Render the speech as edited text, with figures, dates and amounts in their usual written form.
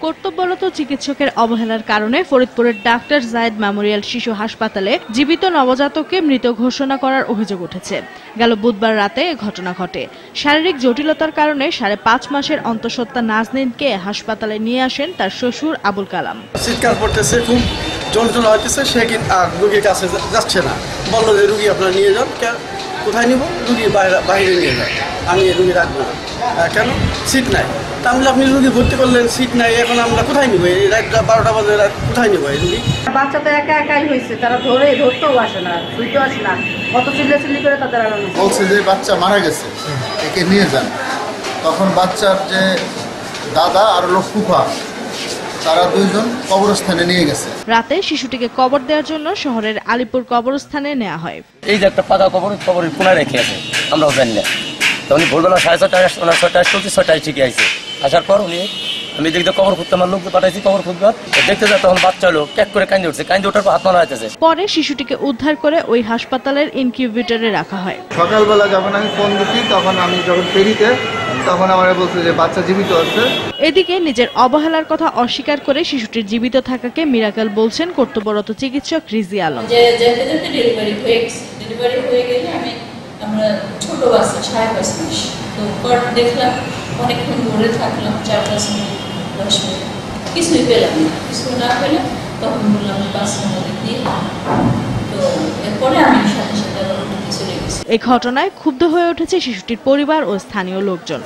কর্তব্যরত চিকিৎসকের অবহেলার কারণে ফরিদপুরের ডাক্তার জায়েদ মেমোরিয়াল শিশু হাসপাতালে জীবিত নবজাতককে মৃত ঘোষণা করার অভিযোগ উঠেছে। গেল বুধবার রাতে এ ঘটনা ঘটে। শারীরিক জটিলতার কারণে 5.5 মাসের অন্তঃসত্ত্বা নাজনীনকে হাসপাতালে নিয়ে আসেন তার শ্বশুর আবুল কালাম। চিৎকার করতেছে, খুব যন্ত্রণা হইতেছে, সে কিন্তু রোগীর কাছে যাচ্ছে না। বললো যে রুগী আপনারা নিয়ে যান। কোথায় নিব? রুগী বাইরে নিয়ে যান, আমি রুগী রাখবো না। কেন? সিট নাই। তাহলে আপনি রুগী ভর্তি করলেন, সিট নাই, এখন আমরা কোথায় নিব? এই রাত 12টা বাজে কোথায় নিব এই রুগী? বাচ্চা তো একাই হয়েছে, তারা ধরতেও আসে না, শুইতেও আসে না, কত চিল্লাচিল্লি করে তাদের আনানো বলছে যে বাচ্চা মারা গেছে, একে নিয়ে যান। তখন বাচ্চার যে দাদা আর ফুফা তারা দুইজন কবরস্থানে নিয়ে গেছে। রাতে শিশুটিকে কবর দেওয়ার জন্য শহরের আলিপুর কবরস্থানে নেওয়া হয়। এই যে একটা পাতা কবরের কোনায় রেখে আছে, আমরাও জানি না। তো উনি ভোরবেলা 6:30 6টায় ঠিকই আইছে। আসার পর আমি দেখতে কবর খুঁজতে, আমার লোককে পাঠাইছি কবর খুঁজবার, দেখতে যায় তখন বাচ্চা হলো ক্যাক করে কান্দে উঠছে, কান্দে ওঠার পর হাত মারা হইতেছে। পরে শিশুটিকে উদ্ধার করে ওই হাসপাতালের ইনকিউবেটরে রাখা হয়। সকালবেলা যখন আমি ফোন দিচ্ছি, তখন আমি যখন ফেরিতে, তখন আমার বলছে যে বাচ্চা জীবিত আছে। এদিকে নিজের অবহেলার কথা অস্বীকার করে শিশুটির জীবিত থাকাকে মিরাকেল বলছেন কর্তব্যরত চিকিৎসক রিজি আলম। ডেলিভারি হয়ে গেলে আমরা ছোট বাচ্চা 5.5 মাস, তো পর দেখলাম অনেকক্ষণ ধরে থাকলাম, 4-5 মিনিট 10 মিনিট, কিছুই পেলাম না। কিছু না পেলে তখন বললাম বাচ্চা মধ্যে দিয়ে, তো এরপরে আমি সাথে সাথে চলে গেছি। এই ঘটনায় ক্ষুব্ধ হয়ে উঠেছে শিশুটির পরিবার ও স্থানীয় লোকজন।